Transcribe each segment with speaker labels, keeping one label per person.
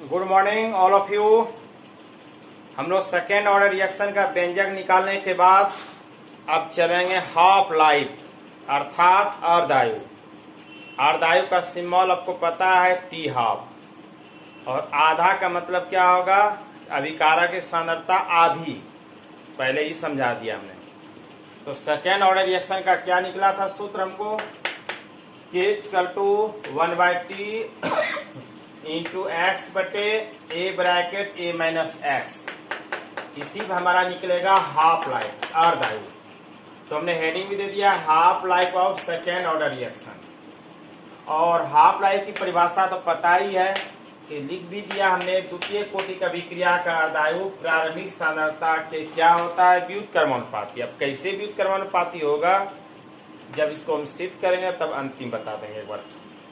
Speaker 1: Good morning all of you. हम लोग second order reaction का व्यंजक निकालने के बाद अब चलेंगे हाफ लाइफ अर्थात अर्धायु। अर्धायु का सिंबल आपको पता है टी हाफ, और आधा का मतलब क्या होगा? अभिकारक की सांद्रता आधी, पहले ही समझा दिया हमने। तो सेकेंड ऑर्डर रिएक्शन का क्या निकला था सूत्र हमको? K = 1/T इंटू एक्स बटे A bracket A minus x. इसी में हमारा निकलेगा हाफ लाइफ अर्धायु। तो हमने हेडिंग भी दे दिया half life of second order reaction. और हाफ लाइफ की परिभाषा तो पता ही है कि लिख भी दिया हमने, द्वितीय कोटि का अभिक्रिया का अर्धायु प्रारंभिक सांद्रता के क्या होता है? व्युत्क्रमानुपाती। अब कैसे व्युत्क्रमानुपाती होगा, जब इसको हम सिद्ध करेंगे तब अंतिम बता देंगे एक बार,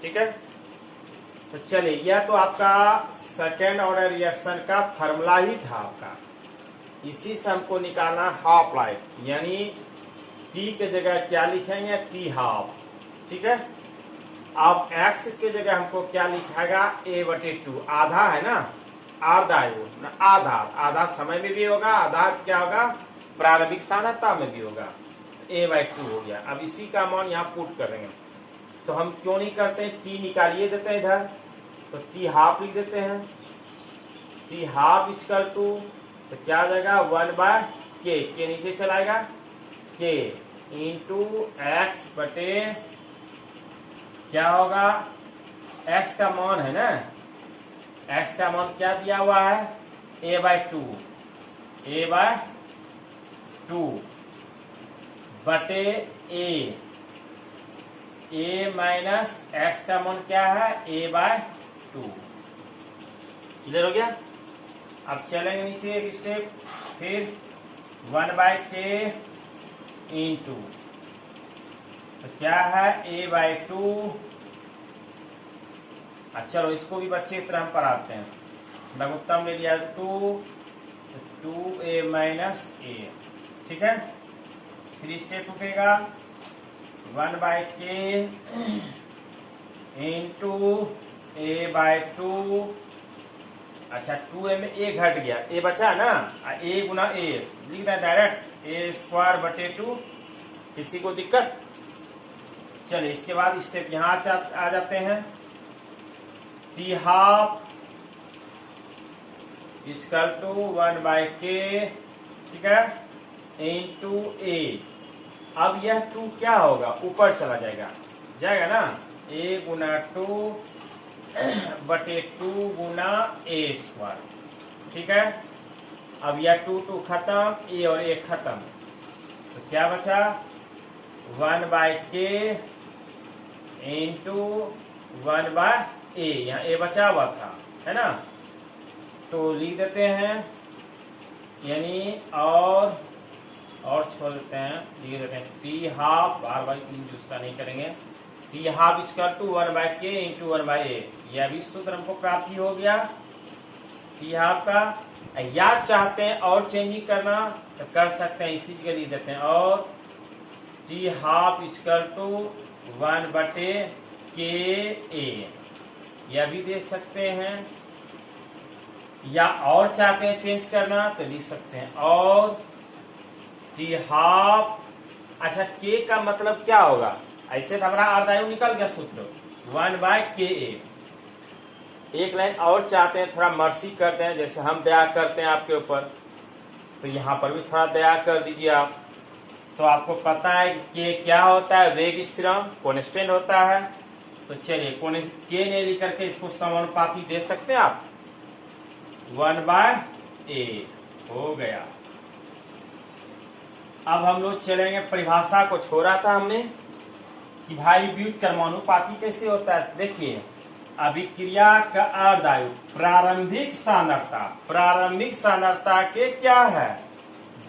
Speaker 1: ठीक है। तो चलिए, यह तो आपका सेकेंड ऑर्डर रिएक्शन का फॉर्मूला ही था आपका। इसी से हमको निकालना हाफ लाइफ, यानी टी के जगह क्या लिखेंगे? टी हाफ, ठीक है। अब एक्स के जगह हमको क्या लिखाएगा? a/2। आधा है ना, अर्धायु आधा, आधा समय में भी होगा, आधा क्या होगा? प्रारंभिक सांद्रता में भी होगा। a/2 हो गया। अब इसी का मान यहाँ पुट करेंगे। तो हम क्यों नहीं करते? टी निकालिए देते हैं इधर, तो टी हाफ लिख देते हैं। टी हाफ इक्वल टू, तो क्या आ जाएगा? 1/k, के नीचे चलाएगा k इंटू एक्स बटे क्या होगा? x का मान है ना, x का मान क्या दिया हुआ है? a/2 बटे a माइनस एक्स का मान क्या है? a/2। क्लियर हो गया? अब चलेंगे नीचे एक स्टेप, फिर 1/k इंटू, तो क्या है? a/2। अच्छा चलो, इसको भी बच्चे की तरह हम पढ़ाते हैं। लघुत्तम ले लिया 2a माइनस a, ठीक है। फिर स्टेप उठेगा 1/k इंटू a/2। अच्छा 2a में a घट गया, a बचा ना, a गुना a लिख दें डायरेक्ट, a² बटे 2। किसी को दिक्कत? चलिए, इसके बाद स्टेप यहाँ आ जाते हैं। T half equal to 1/k, ठीक है, इंटू a। अब यह 2 क्या होगा? ऊपर चला जाएगा ना, a गुना 2 बटे 2 गुना a², ठीक है। अब यह 2 खत्म, a और a खत्म, तो क्या बचा? 1/k into 1/a। यहाँ a बचा हुआ था, है ना, तो लिख देते हैं, यानी और छोड़ देते हैं, लिख देते हैं टी हाफ, बार बार यूज का नहीं करेंगे। T half equal to 1/k into 1/a। यह भी सूत्र हमको प्राप्ति हो गया टी हाफ का। या चाहते हैं और चेंजिंग करना तो कर सकते हैं, इसी जगह लिख देते हैं, और T half equal to 1/k a। यह भी देख सकते हैं, या और चाहते हैं चेंज करना तो लिख सकते हैं, और टी हाफ। अच्छा k का मतलब क्या होगा? ऐसे तो हमारा अर्धायु निकल गया सूत्र 1/ka। एक लाइन और चाहते हैं, थोड़ा मर्सी करते हैं, जैसे हम दया करते हैं आपके ऊपर, तो यहाँ पर भी थोड़ा दया कर दीजिए आप। तो आपको पता है कि क्या होता है? वेग स्थिरांक कांस्टेंट होता है। तो चलिए k ने लिख करके इसको समानुपाती दे सकते हैं आप, 1/a हो गया। अब हम लोग चलेंगे, परिभाषा को छोड़ा था हमने कि भाई व्युत्क्रमानुपाती कैसे होता है। देखिए, अभिक्रिया का अर्धायु प्रारंभिक सांद्रता के क्या है?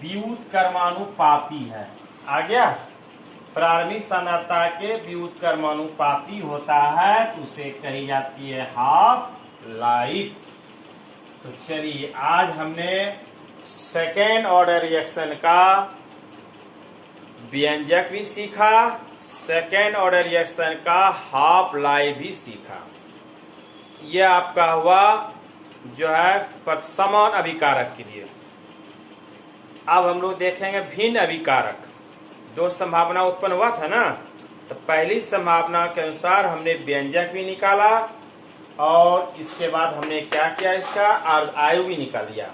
Speaker 1: व्युत्क्रमानुपाती है। आ गया? प्रारंभिक सांद्रता के व्युत्क्रमानुपाती होता है, तो उसे कही जाती है हाफ लाइफ। तो चलिए, आज हमने सेकेंड ऑर्डर रिएक्शन का व्यंजक भी सीखा, सेकेंड ऑर्डर रिएक्शन का हाफ लाइफ भी सीखा। यह आपका हुआ जो है समान अभिकारक के लिए। अब हम लोग देखेंगे भिन्न अभिकारक। दो संभावना उत्पन्न हुआ था ना, तो पहली संभावना के अनुसार हमने व्यंजक भी निकाला और इसके बाद हमने क्या किया, इसका आयु भी निकाल दिया।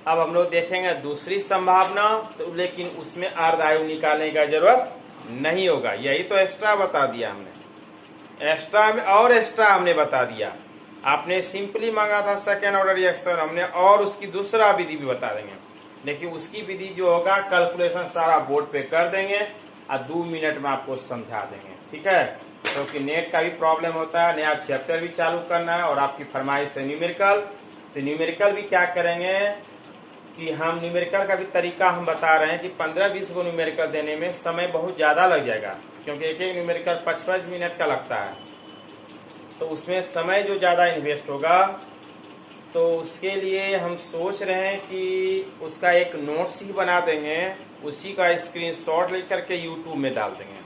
Speaker 1: अब हम लोग देखेंगे दूसरी संभावना, तो लेकिन उसमें अर्ध आयु निकालने का जरूरत नहीं होगा। यही तो एक्स्ट्रा बता दिया हमने, एक्स्ट्रा में और एक्स्ट्रा हमने बता दिया। आपने सिंपली मांगा था सेकेंड ऑर्डर रिएक्शन, हमने और उसकी दूसरा विधि भी बता देंगे। लेकिन उसकी विधि जो होगा कैलकुलेशन सारा बोर्ड पे कर देंगे और 2 मिनट में आपको समझा देंगे, ठीक है। क्योंकि नेट का भी प्रॉब्लम होता है, नया चैप्टर भी चालू करना है और आपकी फरमाइश है न्यूमेरिकल। तो न्यूमेरिकल भी क्या करेंगे कि हम न्यूमेरिकल का भी तरीका हम बता रहे हैं कि 15-20 को न्यूमेरिकल देने में समय बहुत ज्यादा लग जाएगा, क्योंकि एक एक न्यूमेरिकल 55 मिनट का लगता है। तो उसमें समय जो ज्यादा इन्वेस्ट होगा, तो उसके लिए हम सोच रहे हैं कि उसका एक नोट्स ही बना देंगे, उसी का स्क्रीनशॉट लेकर के यूट्यूब में डाल देंगे,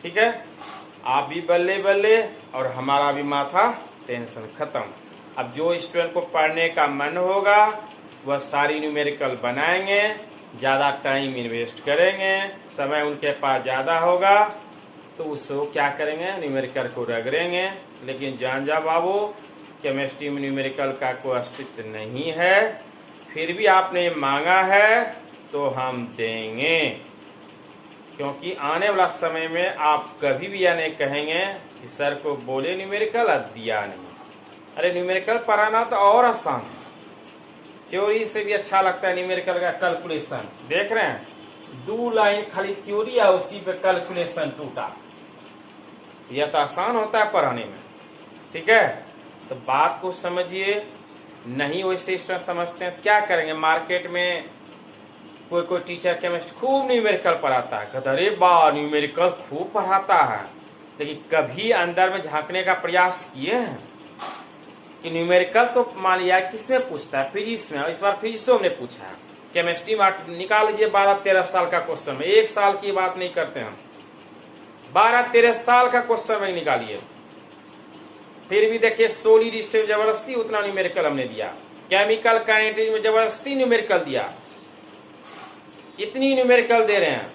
Speaker 1: ठीक है। आप भी बल्ले बल्ले और हमारा भी माथा टेंशन खत्म। अब जो स्टूडेंट को पढ़ने का मन होगा वह सारी न्यूमेरिकल बनाएंगे, ज्यादा टाइम इन्वेस्ट करेंगे, समय उनके पास ज्यादा होगा, तो उसको क्या करेंगे, न्यूमेरिकल को रगड़ेंगे। लेकिन जान जा बाबू, केमिस्ट्री में न्यूमेरिकल का कोई अस्तित्व नहीं है, फिर भी आपने मांगा है तो हम देंगे। क्योंकि आने वाला समय में आप कभी भी यह नहीं कहेंगे कि सर को बोले न्यूमेरिकल और दिया नहीं। अरे न्यूमेरिकल पढ़ाना तो और आसान है, थ्योरी से भी अच्छा लगता है न्यूमेरिकल का कैलकुलेशन। देख रहे हैं 2 लाइन खाली थ्योरी है, उसी पे कैलकुलेशन टूटा। यह तो आसान होता है पढ़ाने में, ठीक है। तो बात को समझिए, नहीं वैसे स्टूडेंट समझते हैं तो क्या करेंगे। मार्केट में कोई टीचर केमिस्ट खूब न्यूमेरिकल पढ़ाता है, कहता अरे बा न्यूमेरिकल खूब पढ़ाता है, लेकिन कभी अंदर में झांकने का प्रयास किए हैं कि न्यूमेरिकल तो मान लिया किसमें पूछता है, फिजिक्स में। इस बार फिजिक्सो में पूछा है, केमिस्ट्री में निकाल लीजिए 12-13 साल का क्वेश्चन में, 1 साल की बात नहीं करते हम, 12-13 साल का क्वेश्चन में निकालिए। फिर भी देखिए सोलिड स्टेट जबरदस्ती उतना न्यूमेरिकल हमने दिया, केमिकल काइनेटिक्स में जबरदस्ती न्यूमेरिकल दिया, इतनी न्यूमेरिकल दे रहे हैं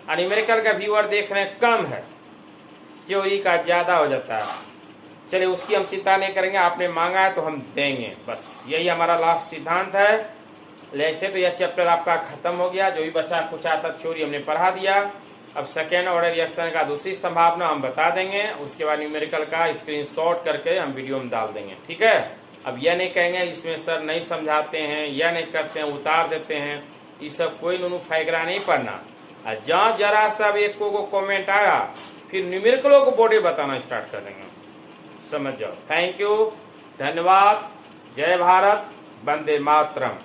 Speaker 1: और न्यूमेरिकल का व्यूअर देख रहे हैं कम है, थ्योरी का ज्यादा हो जाता है। चलिए उसकी हम चिंता नहीं करेंगे, आपने मांगा है तो हम देंगे, बस यही हमारा लास्ट सिद्धांत है। ऐसे तो यह चैप्टर आपका खत्म हो गया, जो भी बचा कुछ आता थ्योरी हमने पढ़ा दिया। अब सेकेंड ऑर्डर रिएक्शन का दूसरी संभावना हम बता देंगे, उसके बाद न्यूमेरिकल का स्क्रीनशॉट करके हम वीडियो में डाल देंगे, ठीक है। अब यह नहीं कहेंगे इसमें सर नहीं समझाते हैं, यह नहीं करते हैं, उतार देते हैं, ये सब कोई नुनू फाइगरा नहीं पढ़ना। और जहाँ जरा सा भी एक को कॉमेंट आया फिर न्यूमेरिकलों को बोर्डे बताना स्टार्ट कर देंगे, समझ जाओ। थैंक यू, धन्यवाद, जय भारत, वंदे मातरम।